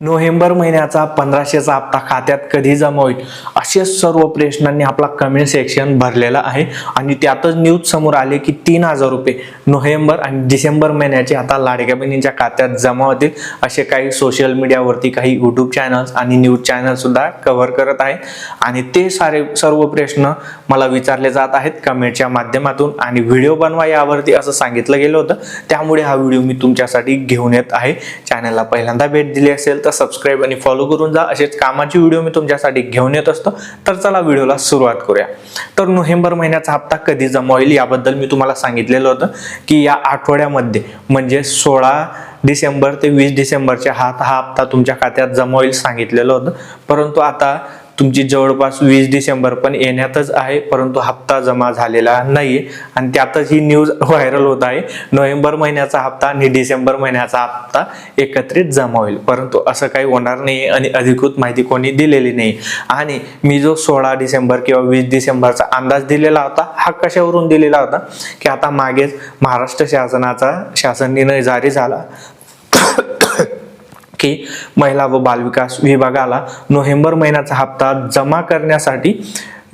November महिन्याचा 1500चा हप्ता खात्यात कधी जमा होईल असे सर्व प्रश्नांनी आपला कमेंट सेक्शन भरलेला आहे आणि त्यातच न्यूज समोर आले की 3000 रुपये नोव्हेंबर आणि डिसेंबर महिन्याचे आता लाडक्या बहिणींच्या खात्यात जमा होतील असे काही सोशल मीडियावरती काही यूट्यूब चॅनल्स आणि न्यूज चॅनल सुद्धा कव्हर करत आहेत आणि ते सर्व प्रश्न मला विचारले जात आहेत कमेंटच्या माध्यमातून आणि व्हिडिओ बनवा यावरती असं सांगितलं गेलं होतं। त्यामुळे हा व्हिडिओ मी तुमच्यासाठी घेऊन येत आहे। चॅनलला पहिल्यांदा भेट दिली असेल तर सबस्क्राइब आणि फॉलो करून जा, असेच कामाची व्हिडिओ मी तुमच्यासाठी घेऊन येत असतो। तर चला व्हिडिओला सुरुवात करूया। तर नोव्हेंबर महिन्याचा हप्ता कधी जमा होईल याबद्दल मी तुम्हाला सांगितलेलं होतं की या आठवड्यामध्ये म्हणजे 16 डिसेंबर ते 20 डिसेंबरच्या हा हप्ता तुमच्या खात्यात जमा होईल सांगितलेलं होतं, परंतु आता तुमची जवळपास 20 डिसेंबर पण येण्यातच आहे परंतु हप्ता जमा झालेला नाहीये आणि त्यातच ही न्यूज व्हायरल होत आहे। नोव्हेंबर महिन्याचा हप्ता आणि डिसेंबर महिन्याचा हप्ता एकत्रित जमा होईल, परंतु असं काही होणार नाही आणि अधिकृत माहिती कोणी दिलेली नाही। आणि मी जो 16 डिसेंबर किंवा 20 डिसेंबरचा अंदाज दिलेला होता हा कशावरून दिलेला होता की आता मागेच महाराष्ट्र शासनाचा शासन निर्णय जारी झाला की महिला व बालविकास विभागाला नोव्हेंबर महिन्याचा हप्ता जमा करण्यासाठी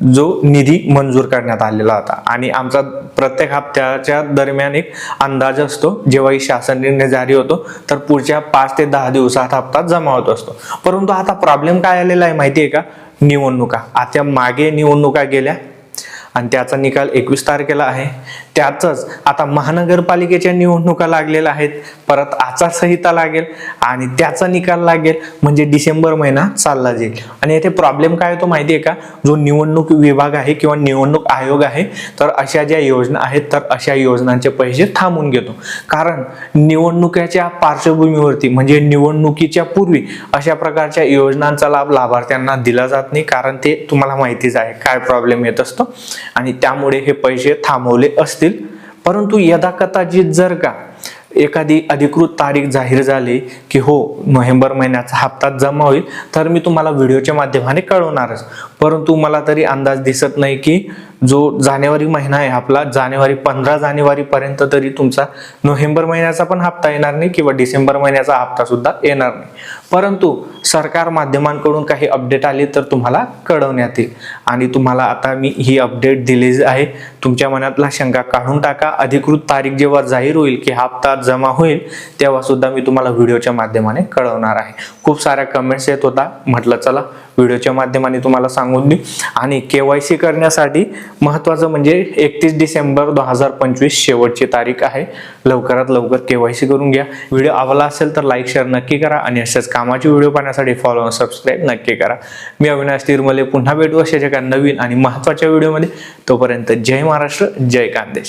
जो निधी मंजूर करण्यात आलेला होता आणि आमचा प्रत्येक हप्त्याच्या दरम्यान एक अंदाज असतो। जेव्हाही शासन निर्णय जारी होतो तर पुढच्या 5 ते 10 दिवसात हप्ता जमा होत असतो। परंतु आता प्रॉब्लेम काय आलेला आहे माहिती आहे का? निवडणुका। आता मागे निवडणुका गेल्या आणि त्याचा निकाल 21 तारखेला आहे। त्यातच आता महानगरपालिकेच्या निवडणुका लागलेल्या आहेत, परत आचारसंहिता लागेल आणि त्याचा निकाल लागेल म्हणजे डिसेंबर महिना चालला जाईल। आणि येथे प्रॉब्लेम काय होतो माहिती आहे का? जो निवडणूक विभाग आहे किंवा निवडणूक आयोग आहे तर अशा ज्या योजना आहेत तर अशा योजनांचे पैसे थांबून घेतो, कारण निवडणुकीच्या पार्श्वभूमीवरती म्हणजे निवडणुकीच्या पूर्वी अशा प्रकारच्या योजनांचा लाभ लाभार्थ्यांना दिला जात नाही, कारण ते तुम्हाला माहितीच आहे काय प्रॉब्लेम येत असतो आणि त्यामुळे हे पैसे थांबवले असतील। परंतु यदाकदाचित जर का एखादी अधिकृत तारीख जाहीर झाली की हो नोव्हेंबर महिन्याचा हप्ता जमा होईल तर मी तुम्हाला व्हिडिओच्या माध्यमाने कळवणारच, परंतु मला तरी अंदाज दिसत नाही की जो जानेवारी महिना आहे आपला, 15 जानेवारी पर्यंत तरी तुमचा नोव्हेंबर महिन्याचा पण हप्ता येणार नाही किंवा डिसेंबर महिन्याचा हप्ता सुद्धा येणार नाही। परंतु सरकार माध्यमांकडून काही अपडेट आली तर तुम्हाला कळवण्यात येईल आणि तुम्हाला आता मी ही अपडेट दिली आहे। तुमच्या मनातला शंका काढून टाका। अधिकृत तारीख जेव्हा जाहीर होईल की हप्ता जमा होईल तेव्हा सुद्धा मी तुम्हाला व्हिडिओच्या माध्यमाने कळवणार आहे। खूप साऱ्या कमेंट्स येत होता, म्हटलं चला व्हिडिओच्या माध्यमाने तुम्हाला सांगून देऊ। आणि KYC करण्यासाठी महत्त्वाचं म्हणजे 31 डिसेंबर 2025 शेवटची तारीख आहे। लवकरात लवकर KYC करून घ्या। व्हिडिओ आवडला असेल तर लाईक शेअर नक्की करा आणि असेच कामाची व्हिडिओ पाहण्यासाठी फॉलो आणि सबस्क्राईब नक्की करा। मी अविनाश तिरमले पुन्हा भेटू अशाच एका नवीन आणि महत्त्वाच्या व्हिडिओमध्ये। तोपर्यंत जय महाराष्ट्र, जय खानदेश।